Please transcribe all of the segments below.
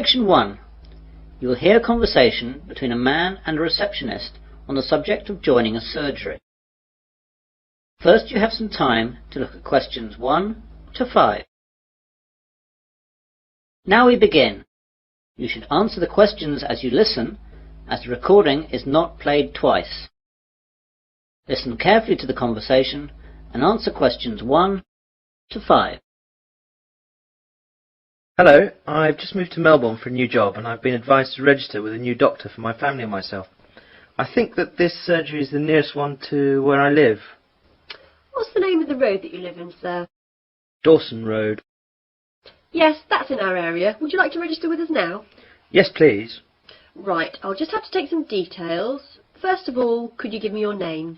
Section 1. You will hear a conversation between a man and a receptionist on the subject of joining a surgery. First, you have some time to look at questions 1 to 5. Now we begin. You should answer the questions as you listen, as the recording is not played twice. Listen carefully to the conversation and answer questions 1 to 5. Hello, I've just moved to Melbourne for a new job and I've been advised to register with a new doctor for my family and myself. I think that this surgery is the nearest one to where I live. What's the name of the road that you live in, sir? Dawson Road. Yes, that's in our area. Would you like to register with us now? Yes, please. Right, I'll just have to take some details. First of all, could you give me your name?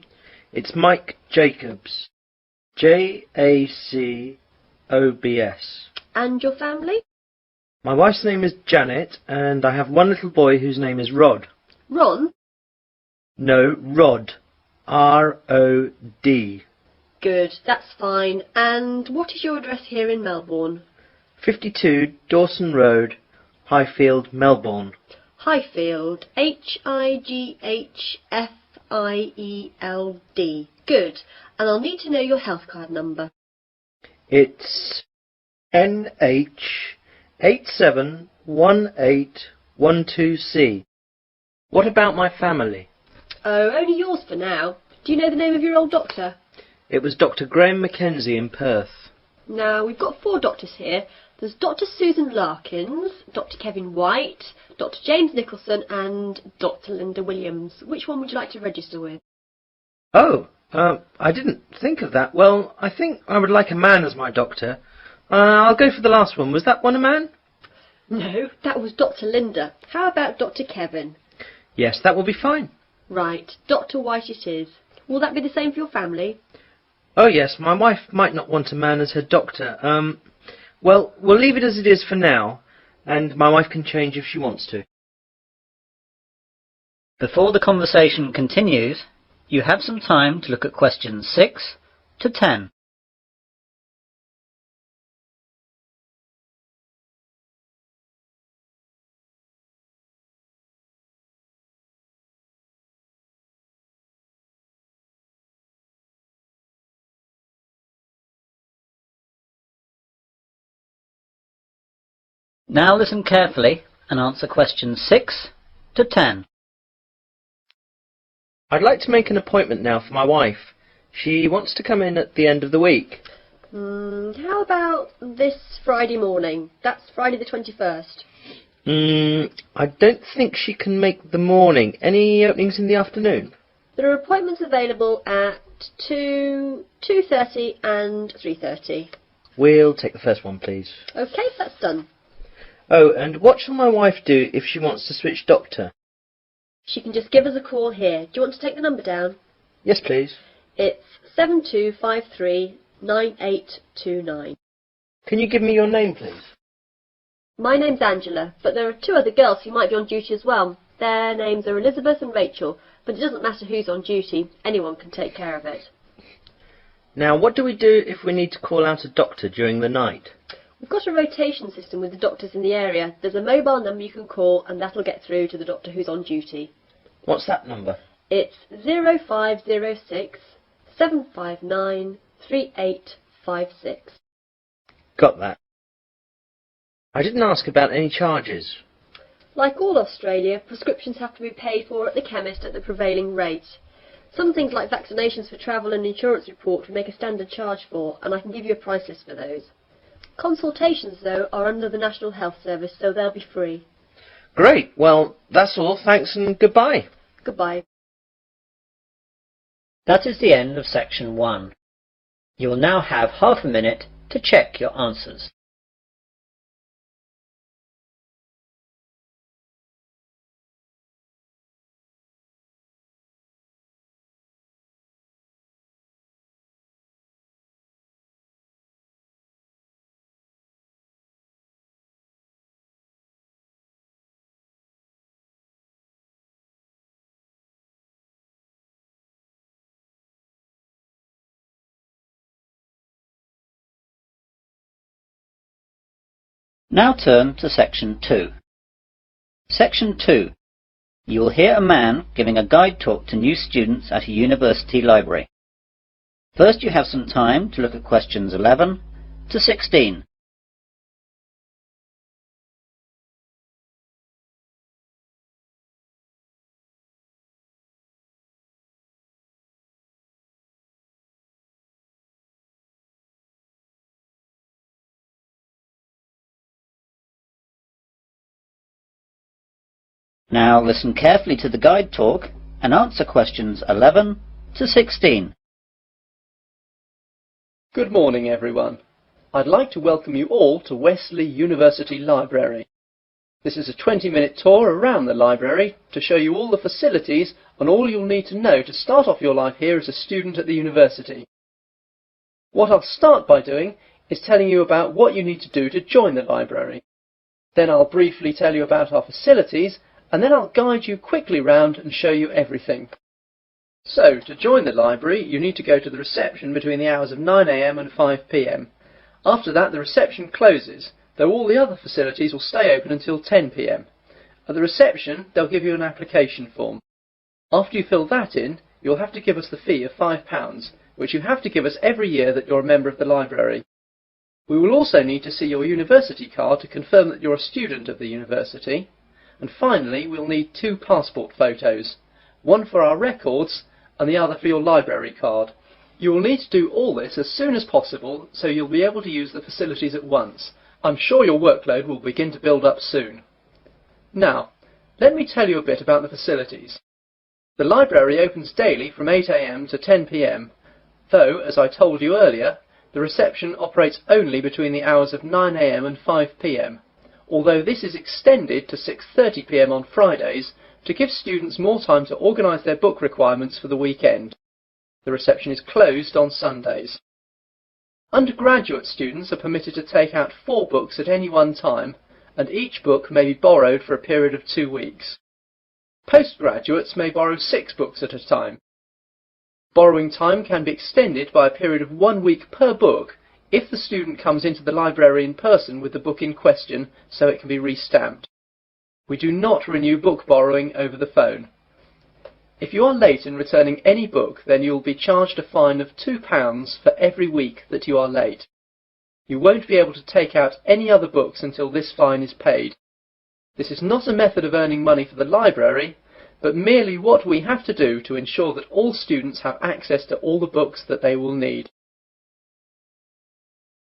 It's Mike Jacobs. Jacobs. And your family? My wife's name is Janet and I have one little boy whose name is Rod. Ron? No, Rod. R-O-D. Good, that's fine. And what is your address here in Melbourne? 52 Dawson Road, Highfield, Melbourne. Highfield. H-I-G-H-F-I-E-L-D. Good. And I'll need to know your health card number. It's NH871812C. What about my family? Oh, only yours for now. Do you know the name of your old doctor? It was Dr. Graham Mackenzie in Perth. Now, we've got 4 doctors here. There's Dr. Susan Larkins, Dr. Kevin White, Dr. James Nicholson and Dr. Linda Williams. Which one would you like to register with? Oh, I didn't think of that. Well, I think I would like a man as my doctor. I'll go for the last one. Was that one a man? No, that was Dr. Linda. How about Dr. Kevin? Yes, that will be fine. Right, Dr. White it is. Will that be the same for your family? Oh yes, my wife might not want a man as her doctor. Well, we'll leave it as it is for now, and my wife can change if she wants to. Before the conversation continues, you have some time to look at questions 6 to 10. Now listen carefully and answer questions 6 to 10. I'd like to make an appointment now for my wife. She wants to come in at the end of the week. How about this Friday morning? That's Friday the 21st. I don't think she can make the morning. Any openings in the afternoon? There are appointments available at 2, 2:30 and 3:30. We'll take the first one, please. OK, that's done. Oh, and what shall my wife do if she wants to switch doctor? She can just give us a call here. Do you want to take the number down? Yes, please. It's 72539829. Can you give me your name, please? My name's Angela, but there are 2 other girls who might be on duty as well. Their names are Elizabeth and Rachel, but it doesn't matter who's on duty. Anyone can take care of it. Now, what do we do if we need to call out a doctor during the night? We've got a rotation system with the doctors in the area. There's a mobile number you can call and that'll get through to the doctor who's on duty. What's that number? It's 0506 759 3856. Got that. I didn't ask about any charges. Like all Australia, prescriptions have to be paid for at the chemist at the prevailing rate. Some things like vaccinations for travel and insurance report we make a standard charge for, and I can give you a price list for those. Consultations, though, are under the National Health Service, so they'll be free. Great. Well, that's all. Thanks and goodbye. Goodbye. That is the end of section 1. You will now have half a minute to check your answers. Now turn to section 2. Section 2. You will hear a man giving a guide talk to new students at a university library. First you have some time to look at questions 11 to 16. Now listen carefully to the guide talk and answer questions 11 to 16. Good morning, everyone. I'd like to welcome you all to Wesley University Library. This is a 20-minute tour around the library to show you all the facilities and all you'll need to know to start off your life here as a student at the university. What I'll start by doing is telling you about what you need to do to join the library. Then I'll briefly tell you about our facilities, and then I'll guide you quickly round and show you everything. So, to join the library, you need to go to the reception between the hours of 9 AM and 5 PM. After that, the reception closes, though all the other facilities will stay open until 10 PM. At the reception, they'll give you an application form. After you fill that in, you'll have to give us the fee of £5, which you have to give us every year that you're a member of the library. We will also need to see your university card to confirm that you're a student of the university. And finally, we'll need 2 passport photos, one for our records and the other for your library card. You will need to do all this as soon as possible so you'll be able to use the facilities at once. I'm sure your workload will begin to build up soon. Now, let me tell you a bit about the facilities. The library opens daily from 8 AM to 10 PM, though, as I told you earlier, the reception operates only between the hours of 9 AM and 5 PM. Although this is extended to 6:30 PM on Fridays to give students more time to organise their book requirements for the weekend. The reception is closed on Sundays. Undergraduate students are permitted to take out 4 books at any one time, and each book may be borrowed for a period of 2 weeks. Postgraduates may borrow 6 books at a time. Borrowing time can be extended by a period of 1 week per book if the student comes into the library in person with the book in question so it can be re-stamped. We do not renew book borrowing over the phone. If you are late in returning any book, then you will be charged a fine of £2 for every week that you are late. You won't be able to take out any other books until this fine is paid. This is not a method of earning money for the library, but merely what we have to do to ensure that all students have access to all the books that they will need.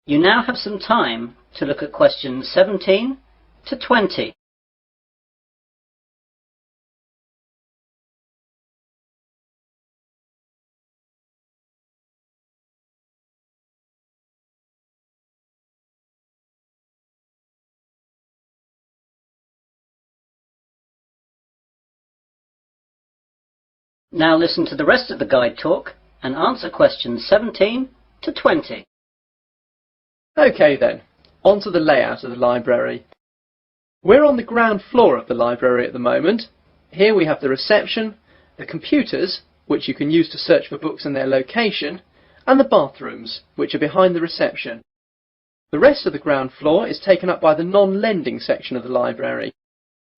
You now have some time to look at questions 17 to 20. Now listen to the rest of the guide talk and answer questions 17 to 20. Okay then, on to the layout of the library. We're on the ground floor of the library at the moment. Here we have the reception, the computers, which you can use to search for books and their location, and the bathrooms, which are behind the reception. The rest of the ground floor is taken up by the non-lending section of the library.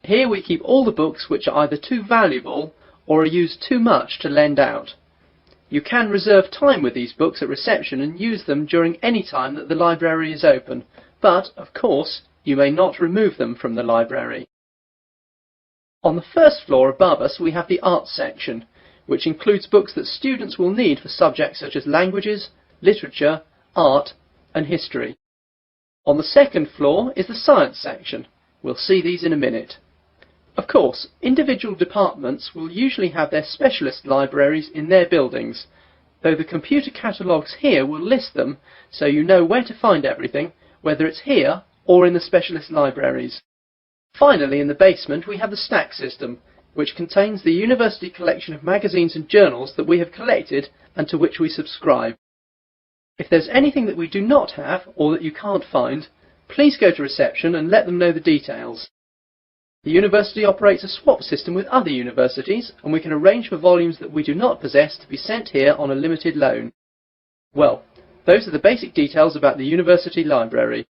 Here we keep all the books which are either too valuable or are used too much to lend out. You can reserve time with these books at reception and use them during any time that the library is open, but, of course, you may not remove them from the library. On the first floor above us we have the arts section, which includes books that students will need for subjects such as languages, literature, art and history. On the second floor is the science section. We'll see these in a minute. Of course, individual departments will usually have their specialist libraries in their buildings, though the computer catalogues here will list them so you know where to find everything, whether it's here or in the specialist libraries. Finally, in the basement we have the stack system, which contains the university collection of magazines and journals that we have collected and to which we subscribe. If there's anything that we do not have or that you can't find, please go to reception and let them know the details. The university operates a swap system with other universities, and we can arrange for volumes that we do not possess to be sent here on a limited loan. Well, those are the basic details about the university library.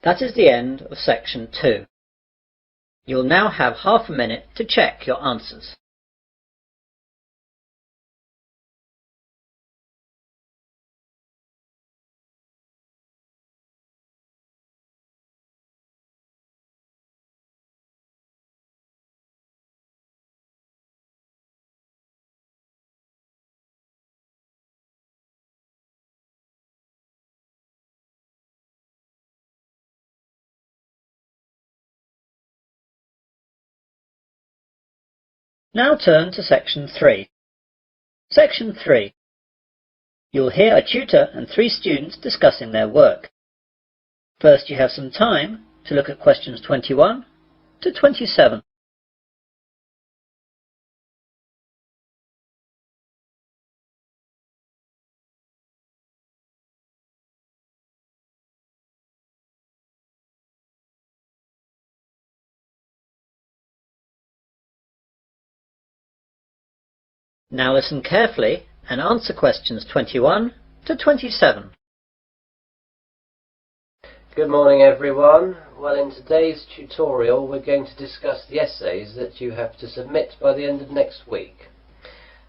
That is the end of section 2. You'll now have half a minute to check your answers. Now turn to section 3. Section 3. You'll hear a tutor and 3 students discussing their work. First, you have some time to look at questions 21 to 27. Now listen carefully and answer questions 21 to 27. Good morning everyone. Well, in today's tutorial we're going to discuss the essays that you have to submit by the end of next week.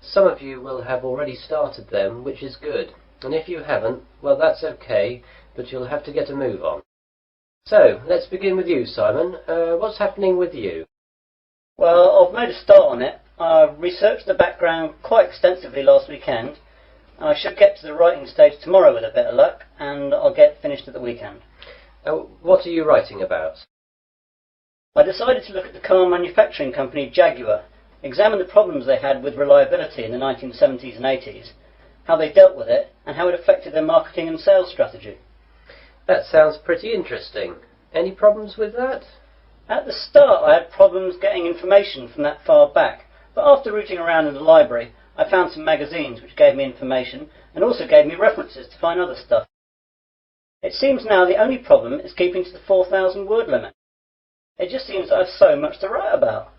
Some of you will have already started them, which is good, and if you haven't, well that's okay, but you'll have to get a move on. So, let's begin with you, Simon. What's happening with you? Well, I've made a start on it. I researched the background quite extensively last weekend. I should get to the writing stage tomorrow with a bit of luck, and I'll get finished at the weekend. What are you writing about? I decided to look at the car manufacturing company Jaguar, examine the problems they had with reliability in the 1970s and 80s, how they dealt with it, and how it affected their marketing and sales strategy. That sounds pretty interesting. Any problems with that? At the start I had problems getting information from that far back, but after rooting around in the library I found some magazines which gave me information and also gave me references to find other stuff. It seems now the only problem is keeping to the 4,000 word limit. It just seems that I have so much to write about.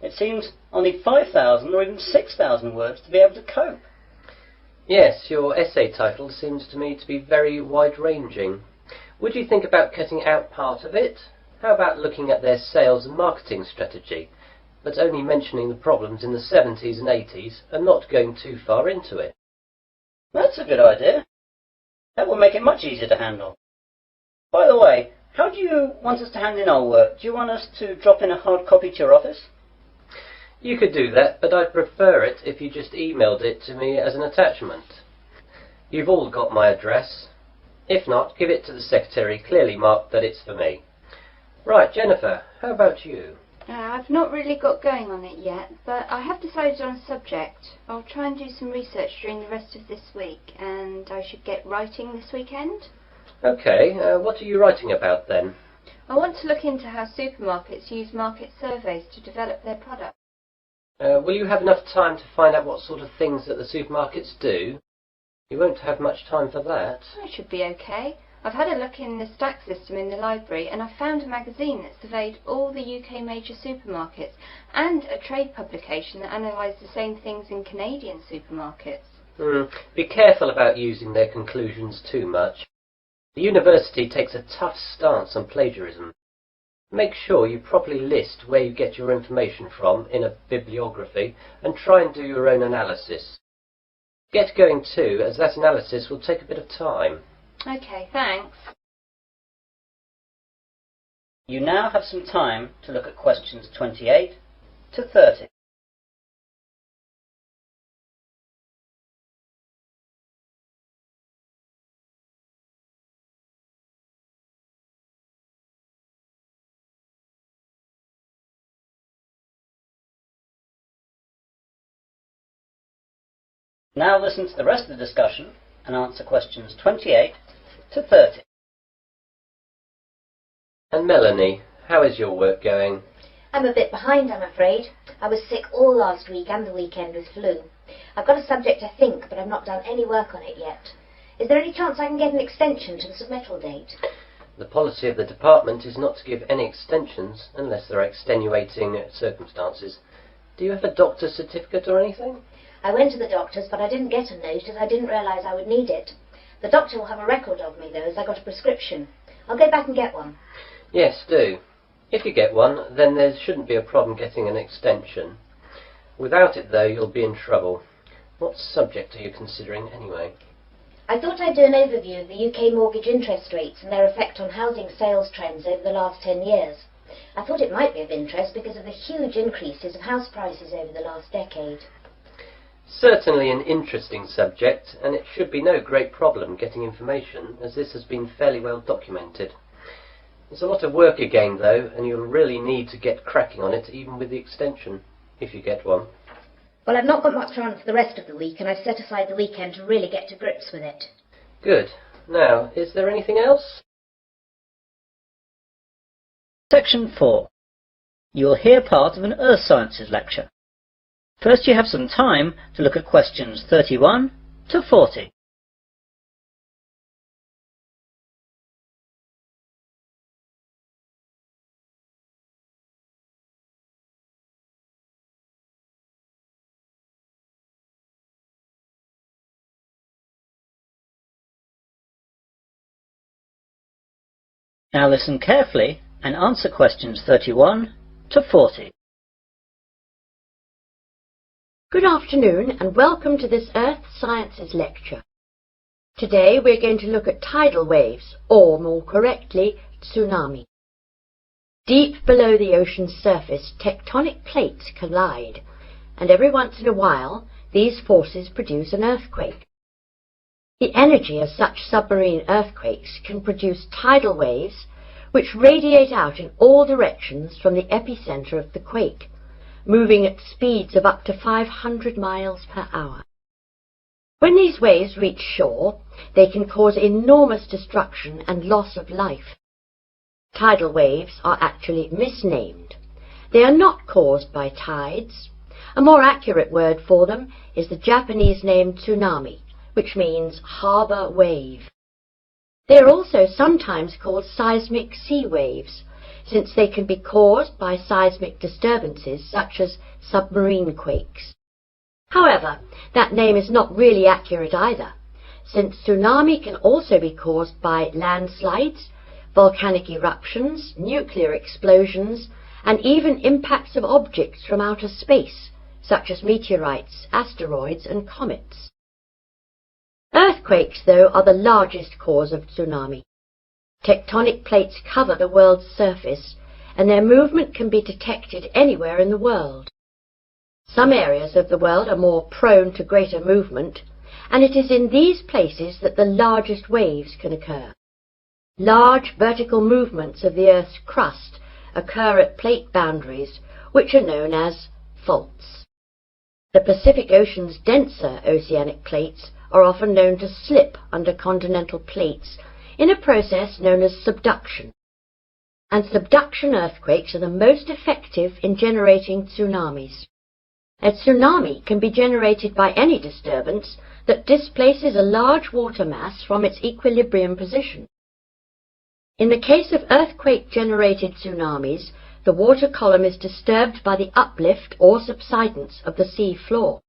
It seems I'll need 5,000 or even 6,000 words to be able to cope. Yes, your essay title seems to me to be very wide-ranging. Would you think about cutting out part of it? How about looking at their sales and marketing strategy, but only mentioning the problems in the 70s and 80s and not going too far into it? That's a good idea. That will make it much easier to handle. By the way, how do you want us to hand in our work? Do you want us to drop in a hard copy to your office? You could do that, but I'd prefer it if you just emailed it to me as an attachment. You've all got my address. If not, give it to the secretary, clearly marked that it's for me. Right, Jennifer, how about you? I've not really got going on it yet, but I have decided on a subject. I'll try and do some research during the rest of this week, and I should get writing this weekend. Okay, what are you writing about then? I want to look into how supermarkets use market surveys to develop their products. Will you have enough time to find out what sort of things that the supermarkets do? You won't have much time for that. I should be okay. I've had a look in the stack system in the library and I found a magazine that surveyed all the UK major supermarkets and a trade publication that analysed the same things in Canadian supermarkets. Be careful about using their conclusions too much. The university takes a tough stance on plagiarism. Make sure you properly list where you get your information from in a bibliography and try and do your own analysis. Get going too, as that analysis will take a bit of time. Okay, thanks. You now have some time to look at questions 28 to 30. Now listen to the rest of the discussion and answer questions 28 to 30. And Melanie, how is your work going? I'm a bit behind, I'm afraid. I was sick all last week and the weekend with flu. I've got a subject, I think, but I've not done any work on it yet. Is there any chance I can get an extension to the submittal date? The policy of the department is not to give any extensions unless there are extenuating circumstances. Do you have a doctor's certificate or anything? I went to the doctor's, but I didn't get a note as I didn't realise I would need it. The doctor will have a record of me, though, as I got a prescription. I'll go back and get one. Yes, do. If you get one, then there shouldn't be a problem getting an extension. Without it, though, you'll be in trouble. What subject are you considering, anyway? I thought I'd do an overview of the UK mortgage interest rates and their effect on housing sales trends over the last 10 years. I thought it might be of interest because of the huge increases of house prices over the last decade. Certainly an interesting subject, and it should be no great problem getting information, as this has been fairly well documented. It's a lot of work again, though, and you'll really need to get cracking on it, even with the extension, if you get one. Well, I've not got much on for the rest of the week, and I've set aside the weekend to really get to grips with it. Good. Now, is there anything else? Section 4. You will hear part of an Earth Sciences lecture. First you have some time to look at questions 31 to 40. Now listen carefully and answer questions 31 to 40. Good afternoon and welcome to this Earth Sciences lecture. Today we're going to look at tidal waves, or more correctly, tsunami. Deep below the ocean's surface, tectonic plates collide, and every once in a while these forces produce an earthquake. The energy of such submarine earthquakes can produce tidal waves which radiate out in all directions from the epicenter of the quake, moving at speeds of up to 500 miles per hour. When these waves reach shore, they can cause enormous destruction and loss of life. Tidal waves are actually misnamed. They are not caused by tides. A more accurate word for them is the Japanese name tsunami, which means harbour wave. They are also sometimes called seismic sea waves, since they can be caused by seismic disturbances such as submarine quakes. However, that name is not really accurate either, since tsunami can also be caused by landslides, volcanic eruptions, nuclear explosions, and even impacts of objects from outer space, such as meteorites, asteroids, and comets. Earthquakes, though, are the largest cause of tsunami. Tectonic plates cover the world's surface, and their movement can be detected anywhere in the world. Some areas of the world are more prone to greater movement, and it is in these places that the largest waves can occur. Large vertical movements of the Earth's crust occur at plate boundaries, which are known as faults. The Pacific Ocean's denser oceanic plates are often known to slip under continental plates in a process known as subduction. And subduction earthquakes are the most effective in generating tsunamis. A tsunami can be generated by any disturbance that displaces a large water mass from its equilibrium position. In the case of earthquake-generated tsunamis, the water column is disturbed by the uplift or subsidence of the sea floor.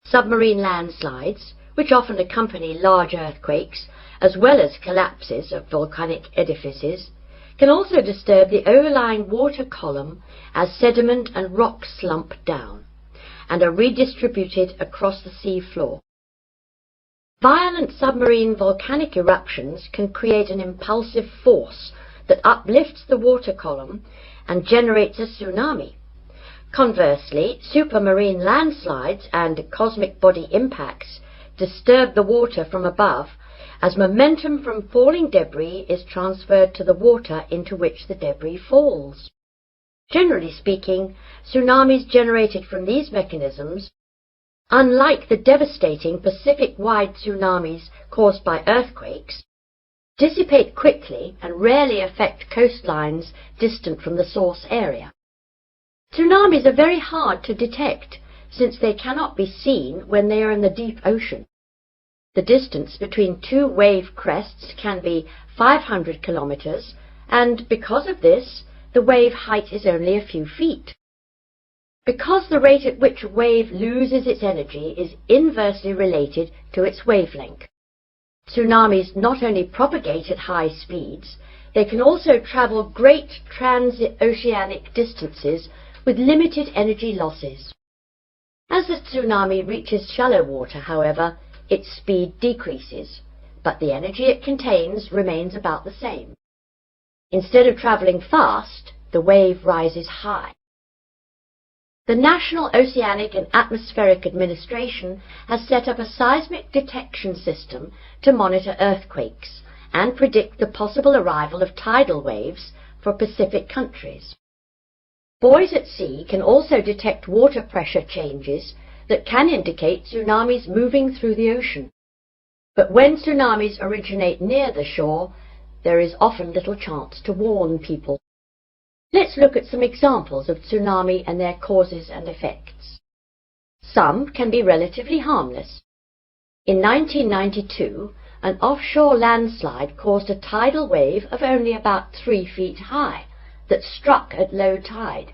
Submarine landslides, which often accompany large earthquakes, as well as collapses of volcanic edifices, can also disturb the overlying water column as sediment and rock slump down, and are redistributed across the sea floor. Violent submarine volcanic eruptions can create an impulsive force that uplifts the water column and generates a tsunami. Conversely, supermarine landslides and cosmic body impacts disturb the water from above as momentum from falling debris is transferred to the water into which the debris falls. Generally speaking, tsunamis generated from these mechanisms, unlike the devastating Pacific-wide tsunamis caused by earthquakes, dissipate quickly and rarely affect coastlines distant from the source area. Tsunamis are very hard to detect, since they cannot be seen when they are in the deep ocean. The distance between two wave crests can be 500 kilometers, and because of this, the wave height is only a few feet. Because the rate at which a wave loses its energy is inversely related to its wavelength. Tsunamis not only propagate at high speeds, they can also travel great transoceanic distances with limited energy losses. As the tsunami reaches shallow water, however, its speed decreases, but the energy it contains remains about the same. Instead of travelling fast, the wave rises high. The National Oceanic and Atmospheric Administration has set up a seismic detection system to monitor earthquakes and predict the possible arrival of tidal waves for Pacific countries. Buoys at sea can also detect water pressure changes that can indicate tsunamis moving through the ocean. But when tsunamis originate near the shore, there is often little chance to warn people. Let's look at some examples of tsunami and their causes and effects. Some can be relatively harmless. In 1992, an offshore landslide caused a tidal wave of only about 3 feet high that struck at low tide.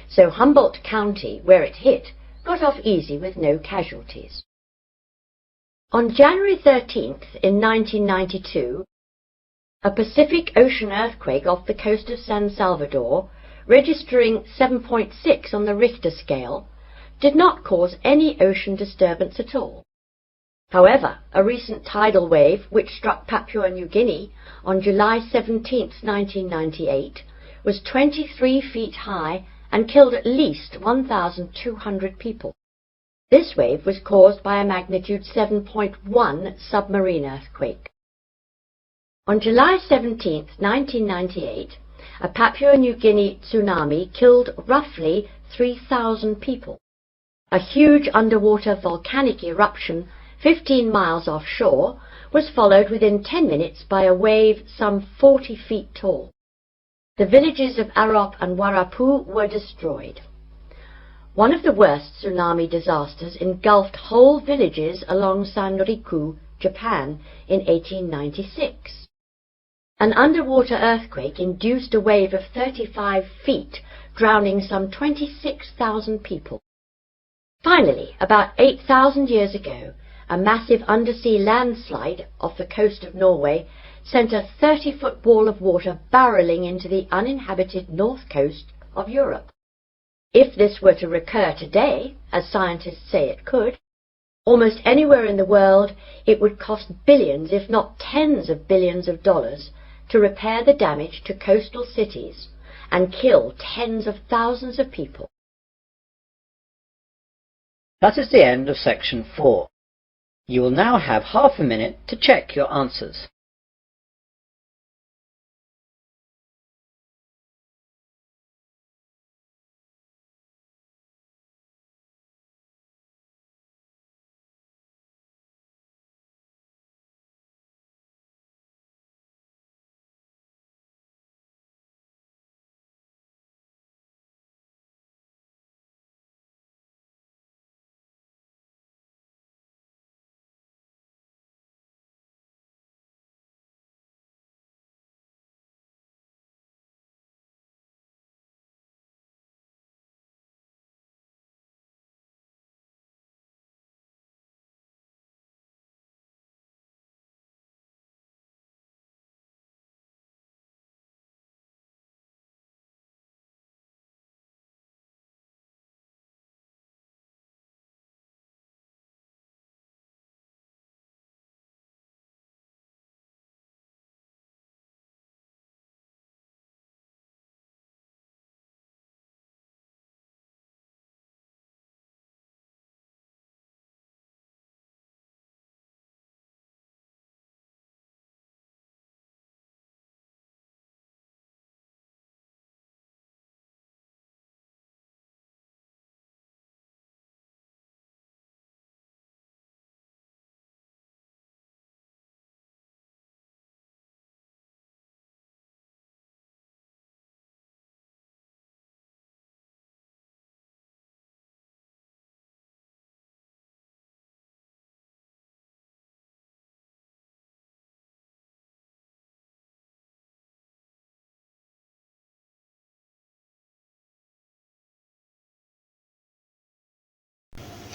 So Humboldt County, where it hit, got off easy with no casualties. On January 13th in 1992, a Pacific Ocean earthquake off the coast of San Salvador, registering 7.6 on the Richter scale, did not cause any ocean disturbance at all. However, a recent tidal wave which struck Papua New Guinea on July 17, 1998, was 23 feet high and killed at least 1,200 people. This wave was caused by a magnitude 7.1 submarine earthquake. On July 17, 1998, a Papua New Guinea tsunami killed roughly 3,000 people. A huge underwater volcanic eruption 15 miles offshore was followed within 10 minutes by a wave some 40 feet tall. The villages of Arop and Warapu were destroyed. One of the worst tsunami disasters engulfed whole villages along Sanriku, Japan, in 1896. An underwater earthquake induced a wave of 35 feet, drowning some 26,000 people. Finally, about 8,000 years ago, a massive undersea landslide off the coast of Norway sent a 30-foot wall of water barreling into the uninhabited north coast of Europe. If this were to recur today, as scientists say it could, almost anywhere in the world, it would cost billions, if not tens of billions of dollars, to repair the damage to coastal cities and kill tens of thousands of people. That is the end of section 4. You will now have half a minute to check your answers.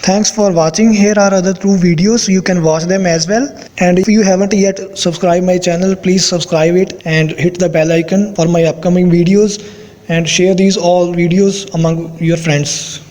Thanks for watching. Here are other 2 videos. You can watch them as well. And if you haven't yet subscribed my channel, please subscribe it and hit the bell icon for my upcoming videos, and share these all videos among your friends.